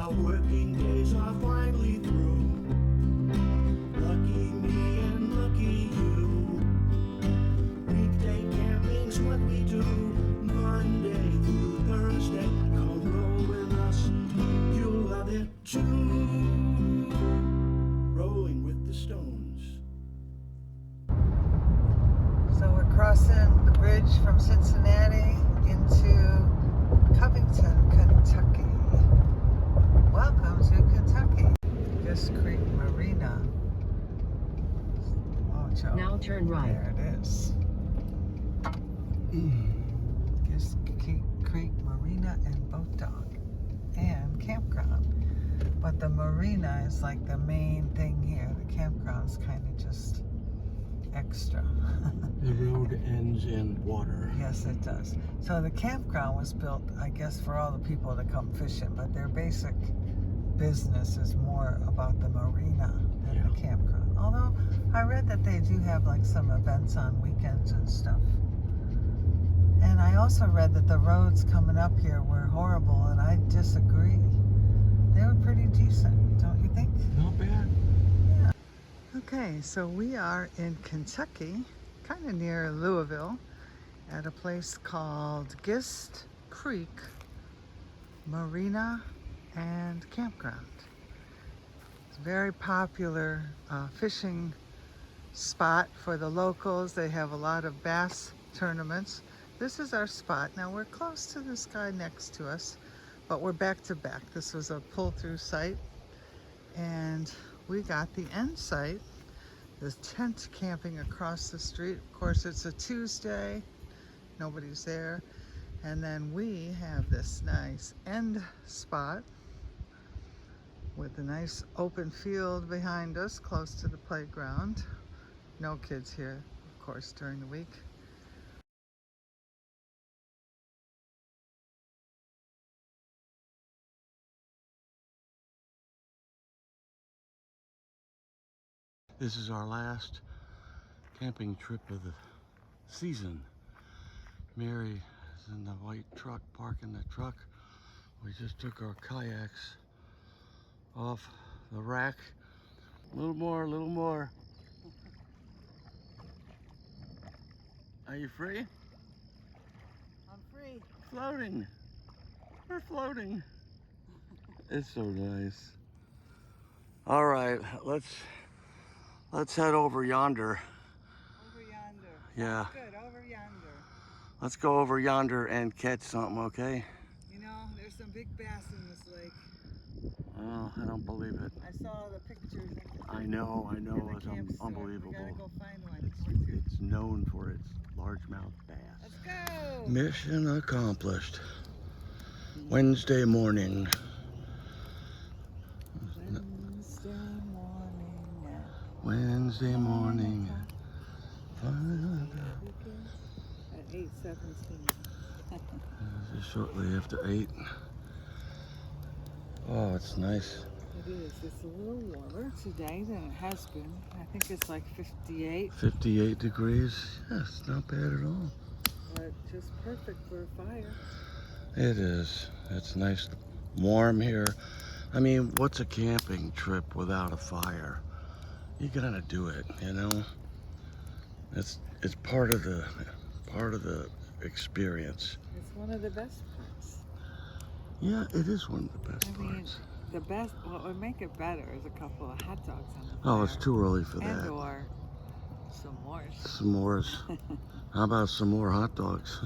Our working days are finally through. Lucky me and lucky you. Weekday camping's what we do. Monday through Thursday, come roll with us. You'll love it too. Rolling with the Stones. So we're crossing the bridge from Cincinnati into Covington, Kentucky. Welcome to Kentucky. Guist Creek Marina. Now turn right. There it is. Guist Creek Marina and Boat Dock and Campground. But the marina is like the main thing here. The campground's kind of just extra. The road ends in water. Yes, it does. So the campground was built, I guess, for all the people to come fishing, but their basic business is more about the marina than the campground. Although I read that they do have like some events on weekends and stuff. And I also read that the roads coming up here were horrible, and I disagree. They were pretty decent, don't you think? Not bad. Yeah. Okay, so we are in Kentucky, kind of near Louisville, at a place called Guist Creek Marina and Campground. It's a very popular fishing spot for the locals. They have a lot of bass tournaments. This is our spot. Now we're close to this guy next to us, but we're back to back. This was a pull-through site, and we got the end site. There's tent camping across the street. Of course, it's a Tuesday. Nobody's there. And then we have this nice end spot with a nice open field behind us, close to the playground. No kids here, of course, during the week. This is our last camping trip of the season. Mary is in the white truck, parking the truck. We just took our kayaks off the rack. A little more, a little more. Are you free? I'm free. Floating. We're floating. It's so nice. All right, let's head over yonder. Over yonder. Yeah. Good, over yonder. Let's go over yonder and catch something, okay? You know, there's some big bass in this lake. Oh, I don't believe it. I saw the pictures. I know, In the it's camp store. unbelievable. We gotta go find one. It's known for its largemouth bass. Let's go! Mission accomplished. Wednesday morning. Wednesday morning. At 8:17. Just shortly after 8. Oh, it's nice. It is. It's a little warmer today than it has been. I think it's like 58. 58 degrees. Yeah, it's not bad at all. But just perfect for a fire. It is. It's nice, warm here. I mean, what's a camping trip without a fire? You gotta do it, you know. It's part of the experience. It's one of the best parts. Yeah, it is one of the best I mean, parts. the best. What would make it better is a couple of hot dogs on the fire. Oh, it's too early for And that. or some more. S'mores. How about some more hot dogs?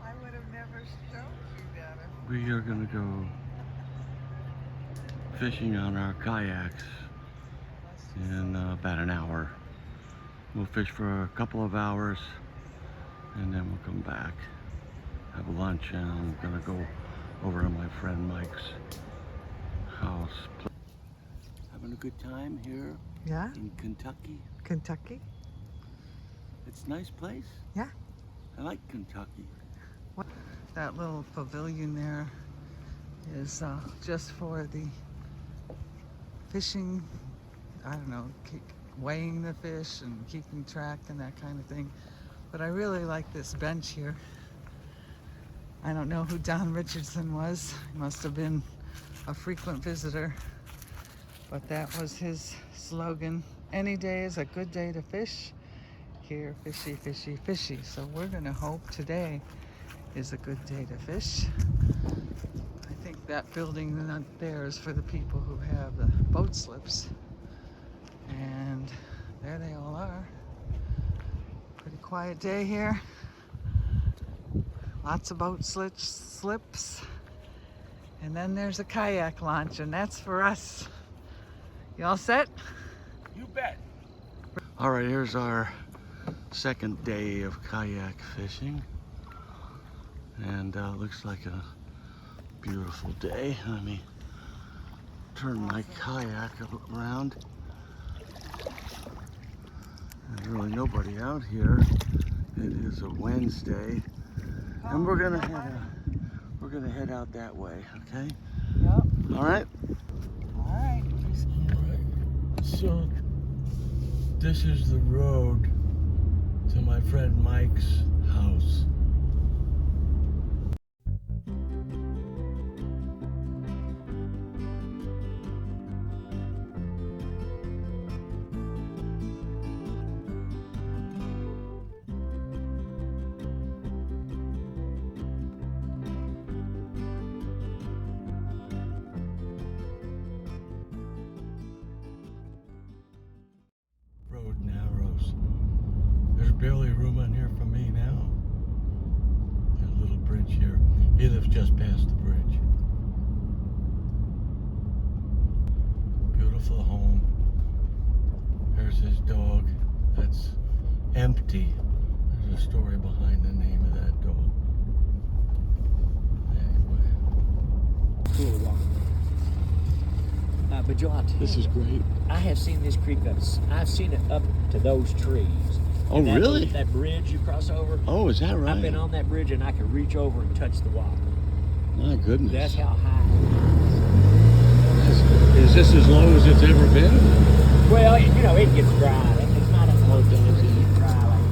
I would have never showed you that. We are gonna go fishing on our kayaks in about an hour. We'll fish for a couple of hours and then we'll come back, have lunch, and I'm gonna go over to my friend Mike's house. Having a good time here Yeah? in Kentucky. Kentucky? It's a nice place. Yeah. I like Kentucky. That little pavilion there is just for the fishing, I don't know, weighing the fish and keeping track and that kind of thing. But I really like this bench here. I don't know who Don Richardson was. He must have been a frequent visitor, but that was his slogan. Any day is a good day to fish. Here, fishy, fishy, fishy. So we're gonna hope today is a good day to fish. I think that building there is for the people who have the boat slips. And there they all are. Pretty quiet day here. Lots of boat slips. And then there's a kayak launch, and that's for us. You all set? You bet. All right, here's our second day of kayak fishing. And looks like a beautiful day. Let me turn my kayak around. There's really nobody out here. It is a Wednesday. And we're gonna head out that way, okay? Yep. All right. All right. All right. So this is the road to my friend Mike's house. Road narrows. There's barely room on here for me now. There's a little bridge here. He lives just past the bridge. Beautiful home. There's his dog. That's empty. There's a story behind the name of that dog. Anyway. Cool walk. But Joe, I'll tell This is you, great. I have seen this creek up. I've seen it up to those trees. Oh, And that, really? That bridge you cross over. Oh, is that right? I've been on that bridge and I could reach over and touch the water. My goodness. That's how high. Is this as low as it's ever been? Well, you know, it gets dry. It's not as low as it gets dry like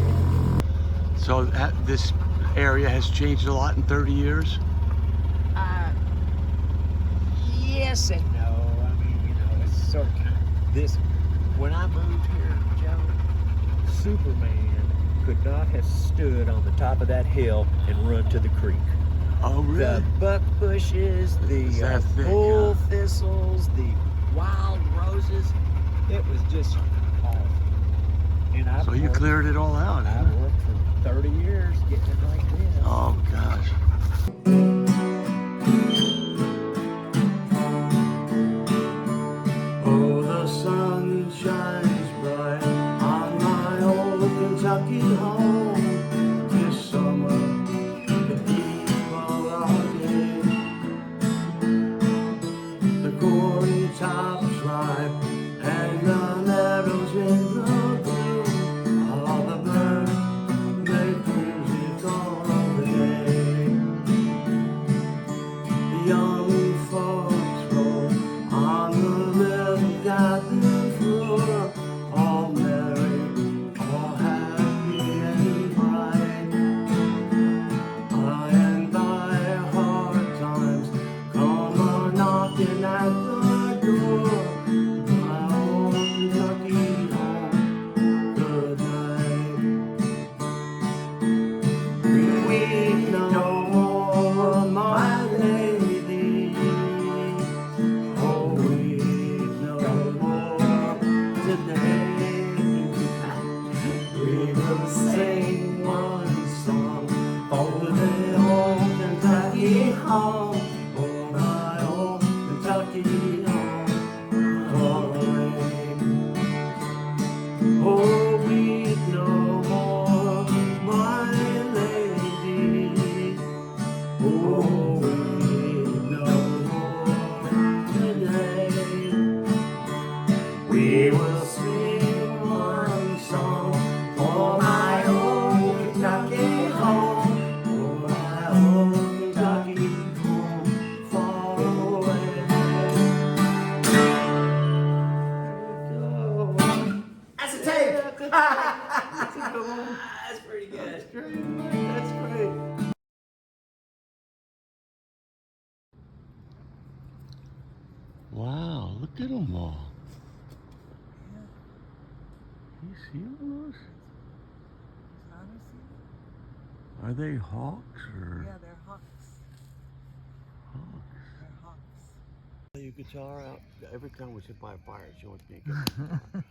that. So this area has changed a lot in 30 years? Yes and no. I mean, you know, it's sort of kind of this. When I moved here, Joe, Superman could not have stood on the top of that hill and run to the creek. Oh, really? The buck bushes, the That thick, bull huh? thistles, the wild roses. It was just awful. And So you cleared it all out, huh? I've worked for 30 years getting it like this. Oh, gosh. Oh, the sun shines bright on my old Kentucky home this summer. The people are gay. The corn tops ripe and the meadows in the bloom. All the birds make music all day. The young folks roll on the little garden floor, all merry, all happy and bright. By and by hard times come a-knocking at the door. My old Kentucky home, good night. We no more of my lady. Oh, we no more today. We will sing one song for the old Kentucky home. For my old Kentucky home. Oh, we no more, my lady. Oh, we no more today. We will sing one song for my old Kentucky home. For my old Kentucky home. Wow, look at them all. You see those? Are they hawks or? Yeah, they're hawks. Hawks. They're hawks. Your guitar out. Every time we sit by a fire, she wants me to get my guitar.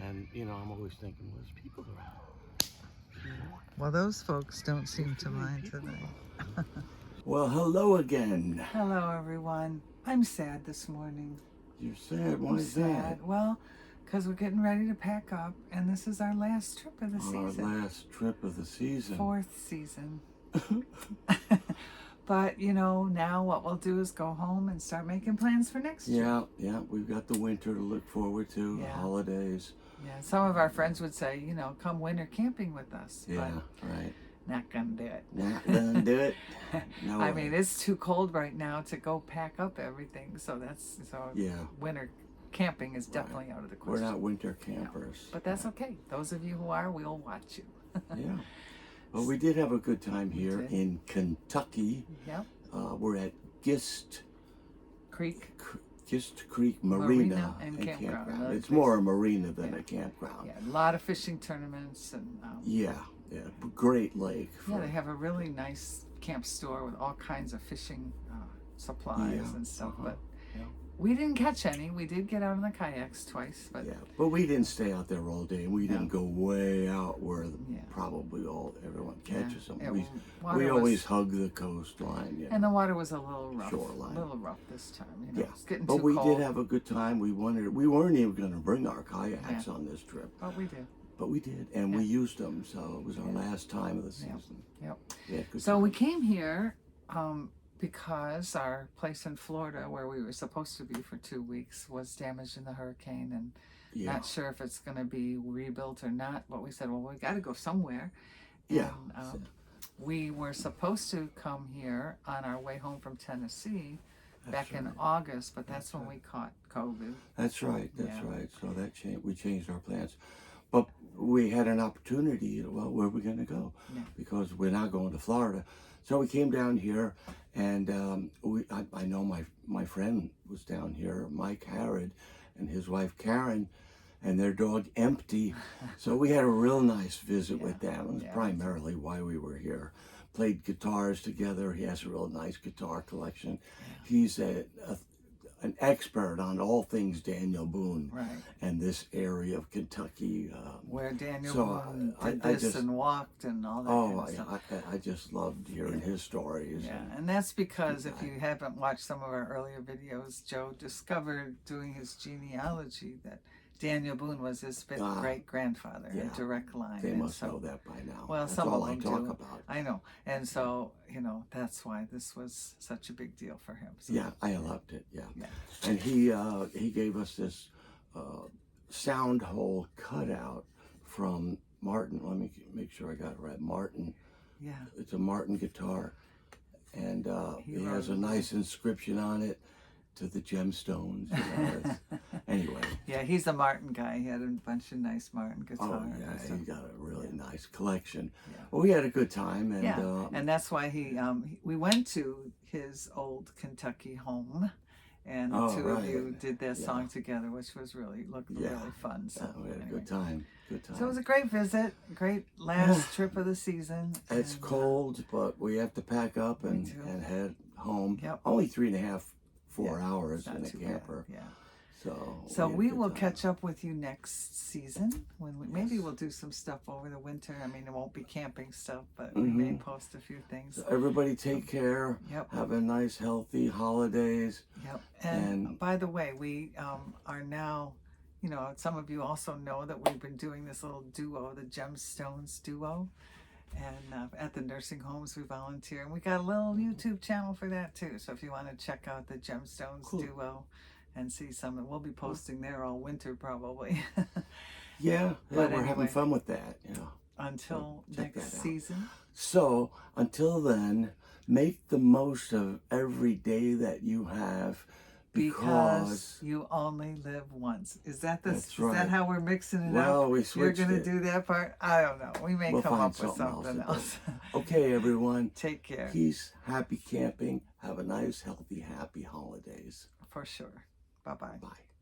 And, you know, I'm always thinking, well, there's people around. You know? Well, those folks don't seem to mind today. Well, hello again. Hello, everyone. I'm sad this morning. You're sad. Why I'm is sad. that? Well, because we're getting ready to pack up, and this is our last trip of the season. Our last trip of the season. 4th season. But, you know, now what we'll do is go home and start making plans for next year. Yeah, we've got the winter to look forward to, Yeah. holidays. Yeah, some of our friends would say, you know, come winter camping with us. Yeah, but right. not gonna do it. Not gonna do it. No I way. mean, it's too cold right now to go pack up everything. So Yeah. winter camping is definitely out of the We're question. not winter campers. But that's okay. Those of you who are, we'll watch you. Yeah. Well, we did have a good time here did. in Kentucky. Yep. We're at Guist Creek. Creek Marina and Campground. Campground. It's more a marina than a campground. Yeah, a lot of fishing tournaments and Yeah. Great lake. yeah, they have a really nice camp store with all kinds of fishing supplies Yeah, and stuff. uh-huh, But yeah. we didn't catch any. We did get out on the kayaks twice, but Yeah, but we didn't stay out there all day, and we No. didn't go way out where Yeah. probably everyone catches them. it We water always was- hug the coastline. You know. and the water was a little rough. Shoreline. A little rough this time. You know, Yeah, it's getting but too we cold. did have a good time. We weren't even going to bring our kayaks on this trip, But we did. but we did, and we used them. So it was our last time of the Yep. season. Yep. Yeah, good So time. we came here because our place in Florida, where we were supposed to be for 2 weeks, was damaged in the hurricane, and Yeah. not sure if it's going to be rebuilt or not. But we said, well, we got to go somewhere. Yeah. And, we were supposed to come here on our way home from Tennessee back in right. August, but that's when we caught COVID. That's right. That's Yeah. right. So that we changed our plans, but we had an opportunity. Well, where are we going to go? Yeah. Because we're not going to Florida. So we came down here, and I know my friend was down here, Mike Harrod, and his wife Karen, and their dog Empty. So we had a real nice visit with them. It was primarily why we were here. Played guitars together. He has a real nice guitar collection. He's an expert on all things Daniel Boone Right. and this area of Kentucky. Where Daniel so Boone I- did I this just- and walked and all that Oh, kind of stuff. I just loved hearing his stories. Yeah, and that's because if you haven't watched some of our earlier videos, Joe discovered doing his genealogy that Daniel Boone was his fifth great grandfather in yeah. direct line. They and must so, know that by now. Well, That's some all of I them talk do. about. I know, and so you know that's why this was such a big deal for him. So, Yeah, I loved it. Yeah, Yeah. and he gave us this sound hole cutout from Martin. Let me make sure I got it right. Martin. Yeah. It's a Martin guitar, and He he has a wrote- nice inscription on it to the gemstones. You know, anyway. Yeah, he's a Martin guy. He had a bunch of nice Martin guitars. Oh and yeah, stuff. he got a really nice collection. Yeah. Well, we had a good time, and Yeah, and that's why we went to his old Kentucky home, and the Oh, two of right. you did that Yeah. song together, which was looked Yeah. really fun. So we had a anyway. good time. Good time. So it was a great visit, great last trip of the season. It's and, cold, but we have to pack up and do. head home. Yep. Only 3.5, 4 hours it's not in a too bad, camper. Yeah. So We had a will good time. catch up with you next season when maybe we'll do some stuff over the winter. I mean, it won't be camping stuff, but we may post a few things. So everybody take care. Yep. Have a nice, healthy holidays. Yep. And And- by the way, we are now, you know, some of you also know that we've been doing this little duo, the Gemstones duo. And at the nursing homes, we volunteer. And we got a little YouTube channel for that too. So if you want to check out the Gemstones duo and see some, we'll be posting there all winter probably. Yeah, But we're having anyway. fun with that. Yeah. Until check next that out. season. So until then, make the most of every day that you have Because you only live once. Is that That's is right. that how we're mixing it Well, up? we You're switched gonna it. do that part? I don't know. We may We'll come find up with something something else else. Okay, everyone. Take care. Peace, happy camping. Have a nice, healthy, happy holidays. For sure. Bye-bye. Bye.